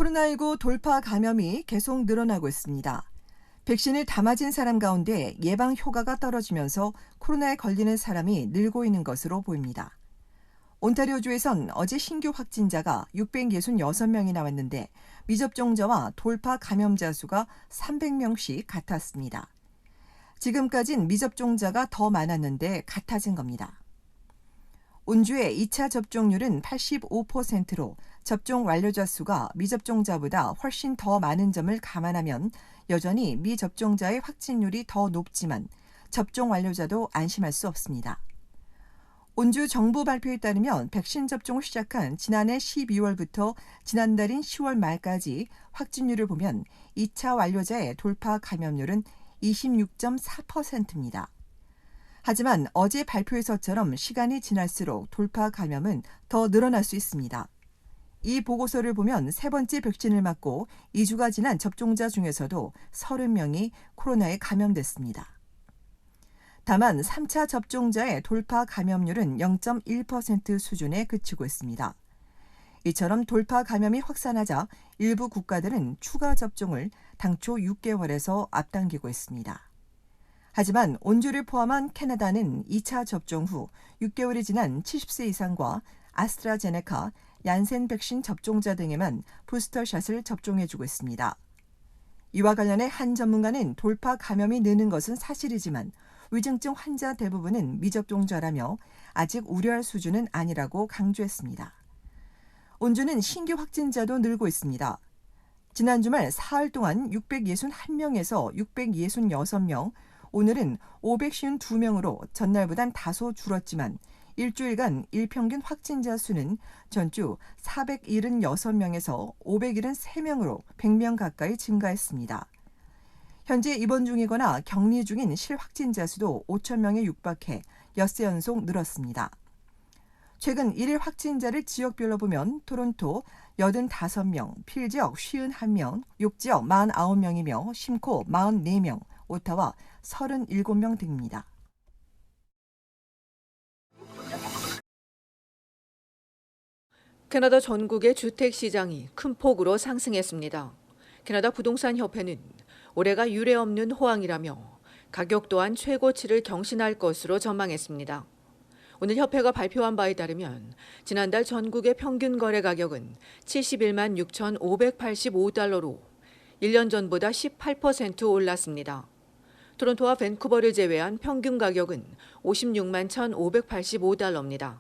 코로나19 돌파 감염이 계속 늘어나고 있습니다. 백신을 다 맞은 사람 가운데 예방 효과가 떨어지면서 코로나에 걸리는 사람이 늘고 있는 것으로 보입니다. 온타리오주에선 어제 신규 확진자가 666명이 나왔는데 미접종자와 돌파 감염자 수가 300명씩 같았습니다. 지금까진 미접종자가 더 많았는데 같아진 겁니다. 온주의 2차 접종률은 85%로 접종 완료자 수가 미접종자보다 훨씬 더 많은 점을 감안하면 여전히 미접종자의 확진율이 더 높지만 접종 완료자도 안심할 수 없습니다. 온주 정부 발표에 따르면 백신 접종을 시작한 지난해 12월부터 지난달인 10월 말까지 확진율을 보면 2차 완료자의 돌파 감염률은 26.4%입니다. 하지만 어제 발표에서처럼 시간이 지날수록 돌파 감염은 더 늘어날 수 있습니다. 이 보고서를 보면 세 번째 백신을 맞고 2주가 지난 접종자 중에서도 30명이 코로나에 감염됐습니다. 다만 3차 접종자의 돌파 감염률은 0.1% 수준에 그치고 있습니다. 이처럼 돌파 감염이 확산하자 일부 국가들은 추가 접종을 당초 6개월에서 앞당기고 있습니다. 하지만 온주를 포함한 캐나다는 2차 접종 후 6개월이 지난 70세 이상과 아스트라제네카, 얀센 백신 접종자 등에만 부스터샷을 접종해주고 있습니다. 이와 관련해 한 전문가는 돌파 감염이 느는 것은 사실이지만 위중증 환자 대부분은 미접종자라며 아직 우려할 수준은 아니라고 강조했습니다. 온주는 신규 확진자도 늘고 있습니다. 지난 주말 사흘 동안 661명에서 666명, 오늘은 552명으로 전날보단 다소 줄었지만 일주일간 일평균 확진자 수는 전주 476명에서 573명으로 100명 가까이 증가했습니다. 현재 입원 중이거나 격리 중인 실확진자 수도 5,000명에 육박해 엿새 연속 늘었습니다. 최근 1일 확진자를 지역별로 보면 토론토 85명, 필지역 51명, 욕지역 49명이며 심코 44명, 오타와 37명 등입니다. 캐나다 전국의 주택시장이 큰 폭으로 상승했습니다. 캐나다 부동산협회는 올해가 유례없는 호황이라며 가격 또한 최고치를 경신할 것으로 전망했습니다. 오늘 협회가 발표한 바에 따르면 지난달 전국의 평균 거래 가격은 71만 6,585달러로 1년 전보다 18% 올랐습니다. 토론토와 밴쿠버를 제외한 평균 가격은 56만 1,585달러입니다.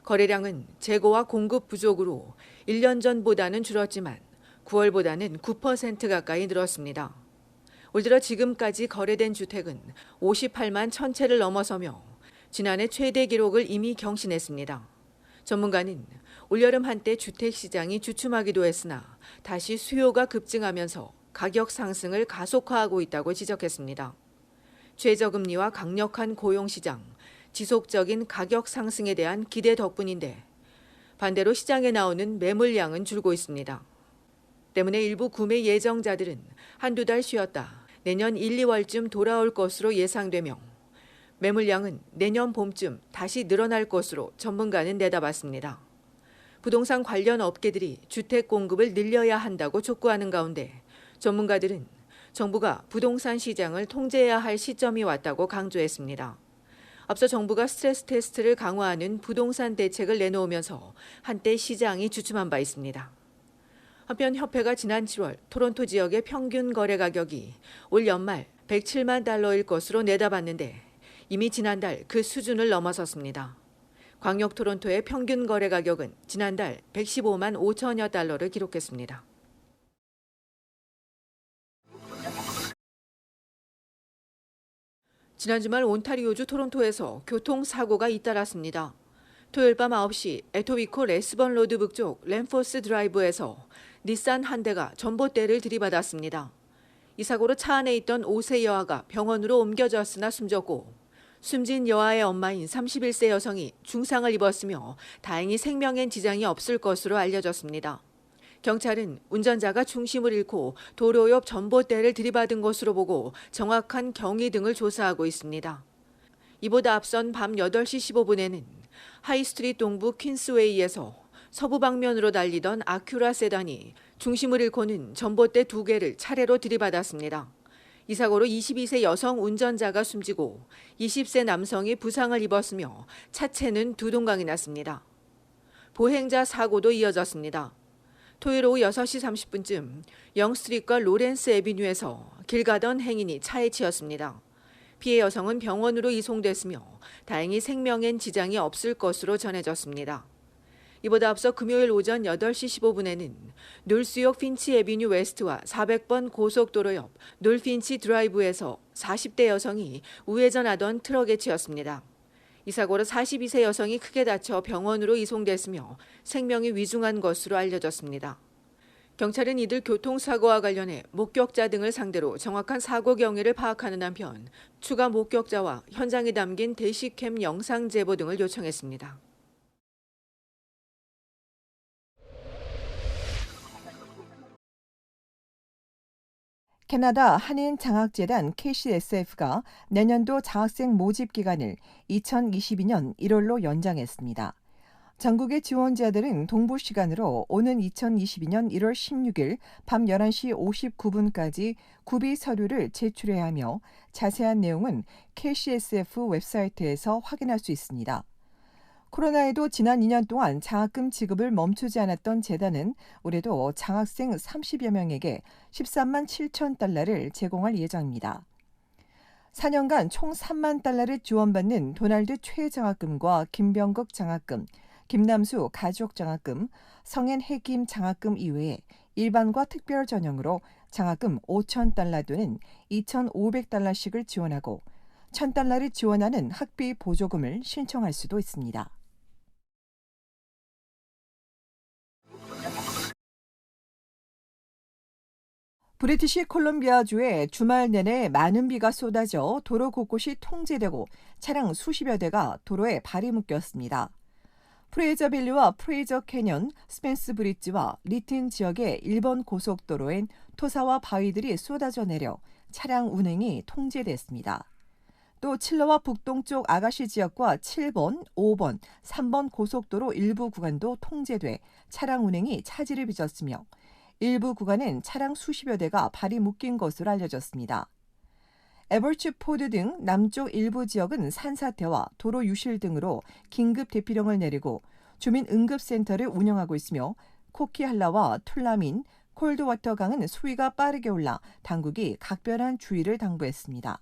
거래량은 재고와 공급 부족으로 1년 전보다는 줄었지만 9월보다는 9% 가까이 늘었습니다. 올 들어 지금까지 거래된 주택은 58만 1,000채를 넘어서며 지난해 최대 기록을 이미 경신했습니다. 전문가는 올여름 한때 주택시장이 주춤하기도 했으나 다시 수요가 급증하면서 가격 상승을 가속화하고 있다고 지적했습니다. 최저금리와 강력한 고용시장, 지속적인 가격 상승에 대한 기대 덕분인데 반대로 시장에 나오는 매물량은 줄고 있습니다. 때문에 일부 구매 예정자들은 한두 달 쉬었다 내년 1, 2월쯤 돌아올 것으로 예상되며 매물량은 내년 봄쯤 다시 늘어날 것으로 전문가는 내다봤습니다. 부동산 관련 업계들이 주택 공급을 늘려야 한다고 촉구하는 가운데 전문가들은 정부가 부동산 시장을 통제해야 할 시점이 왔다고 강조했습니다. 앞서 정부가 스트레스 테스트를 강화하는 부동산 대책을 내놓으면서 한때 시장이 주춤한 바 있습니다. 한편 협회가 지난 7월 토론토 지역의 평균 거래 가격이 올 연말 107만 달러일 것으로 내다봤는데 이미 지난달 그 수준을 넘어섰습니다. 광역 토론토의 평균 거래 가격은 지난달 115만 5천여 달러를 기록했습니다. 지난 주말 온타리오주 토론토에서 교통사고가 잇따랐습니다. 토요일 밤 9시 에토비코 레스번 로드 북쪽 램포스 드라이브에서 닛산 한 대가 전봇대를 들이받았습니다. 이 사고로 차 안에 있던 5세 여아가 병원으로 옮겨졌으나 숨졌고 숨진 여아의 엄마인 31세 여성이 중상을 입었으며 다행히 생명엔 지장이 없을 것으로 알려졌습니다. 경찰은 운전자가 중심을 잃고 도로 옆 전봇대를 들이받은 것으로 보고 정확한 경위 등을 조사하고 있습니다. 이보다 앞선 밤 8시 15분에는 하이스트리트 동부 퀸스웨이에서 서부 방면으로 달리던 아큐라 세단이 중심을 잃고는 전봇대 2개를 차례로 들이받았습니다. 이 사고로 22세 여성 운전자가 숨지고 20세 남성이 부상을 입었으며 차체는 두 동강이 났습니다. 보행자 사고도 이어졌습니다. 토요일 오후 6시 30분쯤 영스트리트과 로렌스 애비뉴에서 길 가던 행인이 차에 치였습니다. 피해 여성은 병원으로 이송됐으며 다행히 생명엔 지장이 없을 것으로 전해졌습니다. 이보다 앞서 금요일 오전 8시 15분에는 놀스역 핀치 애비뉴 웨스트와 400번 고속도로 옆 놀핀치 드라이브에서 40대 여성이 우회전하던 트럭에 치였습니다. 이 사고로 42세 여성이 크게 다쳐 병원으로 이송됐으며 생명이 위중한 것으로 알려졌습니다. 경찰은 이들 교통사고와 관련해 목격자 등을 상대로 정확한 사고 경위를 파악하는 한편 추가 목격자와 현장에 담긴 대시캠 영상 제보 등을 요청했습니다. 캐나다 한인장학재단 KCSF가 내년도 장학생 모집 기간을 2022년 1월로 연장했습니다. 전국의 지원자들은 동부 시간으로 오는 2022년 1월 16일 밤 11시 59분까지 구비 서류를 제출해야 하며 자세한 내용은 KCSF 웹사이트에서 확인할 수 있습니다. 코로나에도 지난 2년 동안 장학금 지급을 멈추지 않았던 재단은 올해도 장학생 30여 명에게 13만 7천 달러를 제공할 예정입니다. 4년간 총 3만 달러를 지원받는 도널드 최장학금과 김병국 장학금, 김남수 가족장학금, 성엔 해김 장학금 이외에 일반과 특별 전형으로 장학금 5천 달러 또는 2,500달러씩을 지원하고 1,000달러를 지원하는 학비 보조금을 신청할 수도 있습니다. 브리티시 콜롬비아주에 주말 내내 많은 비가 쏟아져 도로 곳곳이 통제되고 차량 수십여 대가 도로에 발이 묶였습니다. 프레이저밸리와 프레이저 캐년, 스펜스 브릿지와 리튼 지역의 1번 고속도로엔 토사와 바위들이 쏟아져 내려 차량 운행이 통제됐습니다. 또 칠러와 북동쪽 아가시 지역과 7번, 5번, 3번 고속도로 일부 구간도 통제돼 차량 운행이 차질을 빚었으며 일부 구간엔 차량 수십여 대가 발이 묶인 것으로 알려졌습니다. 에버츠포드 등 남쪽 일부 지역은 산사태와 도로 유실 등으로 긴급 대피령을 내리고 주민 응급센터를 운영하고 있으며 코키할라와 툴라민, 콜드워터 강은 수위가 빠르게 올라 당국이 각별한 주의를 당부했습니다.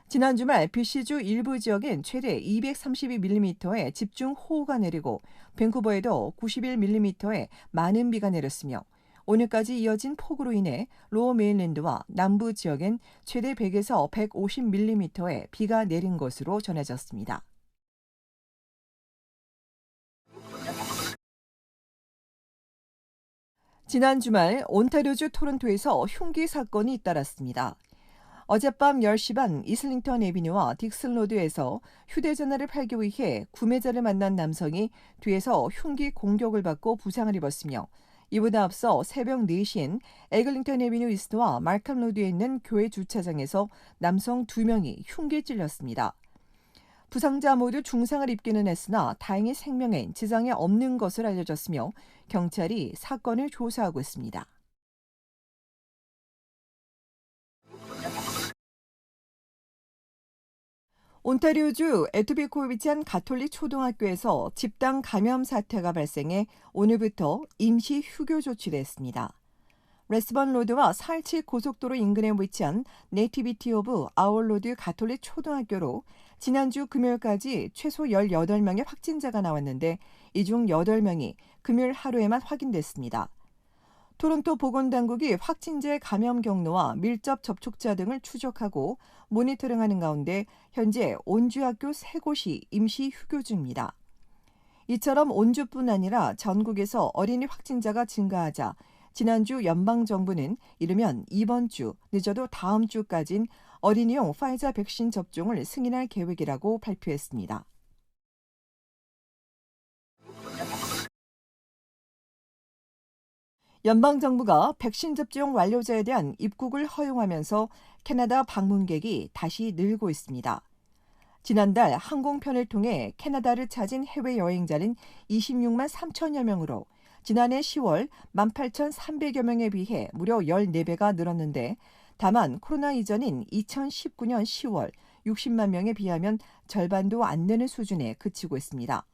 지난 주말 BC주 일부 지역엔 최대 232mm의 집중호우가 내리고 밴쿠버에도 91mm의 많은 비가 내렸으며 오늘까지 이어진 폭우로 인해 로어 메인랜드와 남부 지역엔 최대 100에서 150mm의 비가 내린 것으로 전해졌습니다. 지난 주말 온타리오주 토론토에서 흉기 사건이 잇따랐습니다. 어젯밤 10시 반 이슬링턴 애비뉴와 딕슨 로드에서 휴대전화를 팔기 위해 구매자를 만난 남성이 뒤에서 흉기 공격을 받고 부상을 입었으며 이보다 앞서 새벽 4시엔 에글링턴 애비뉴 이스트와 말캄 로드에 있는 교회 주차장에서 남성 2명이 흉기에 찔렸습니다. 부상자 모두 중상을 입기는 했으나 다행히 생명에 지장이 없는 것을 알려졌으며 경찰이 사건을 조사하고 있습니다. 온타리오주 에토비코에 위치한 가톨릭 초등학교에서 집단 감염 사태가 발생해 오늘부터 임시 휴교 조치됐습니다. 레스번 로드와 417 고속도로 인근에 위치한 네이티비티 오브 아월 로드 가톨릭 초등학교로 지난주 금요일까지 최소 18명의 확진자가 나왔는데 이 중 8명이 금요일 하루에만 확인됐습니다. 토론토 보건당국이 확진자의 감염 경로와 밀접 접촉자 등을 추적하고 모니터링하는 가운데 현재 온주학교 3곳이 임시 휴교 중입니다. 이처럼 온주뿐 아니라 전국에서 어린이 확진자가 증가하자 지난주 연방정부는 이르면 이번 주, 늦어도 다음 주까진 어린이용 파이자 백신 접종을 승인할 계획이라고 발표했습니다. 연방정부가 백신 접종 완료자에 대한 입국을 허용하면서 캐나다 방문객이 다시 늘고 있습니다. 지난달 항공편을 통해 캐나다를 찾은 해외 여행자는 26만 3천여 명으로 지난해 10월 18,300여 명에 비해 무려 14배가 늘었는데 다만 코로나 이전인 2019년 10월 60만 명에 비하면 절반도 안 되는 수준에 그치고 있습니다.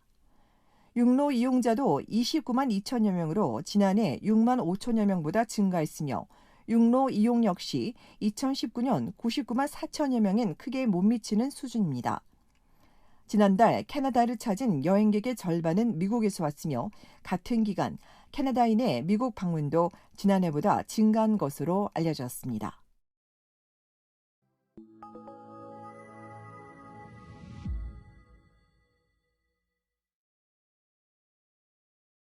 육로 이용자도 29만 2천여 명으로 지난해 6만 5천여 명보다 증가했으며 육로 이용 역시 2019년 99만 4천여 명엔 크게 못 미치는 수준입니다. 지난달 캐나다를 찾은 여행객의 절반은 미국에서 왔으며 같은 기간 캐나다인의 미국 방문도 지난해보다 증가한 것으로 알려졌습니다.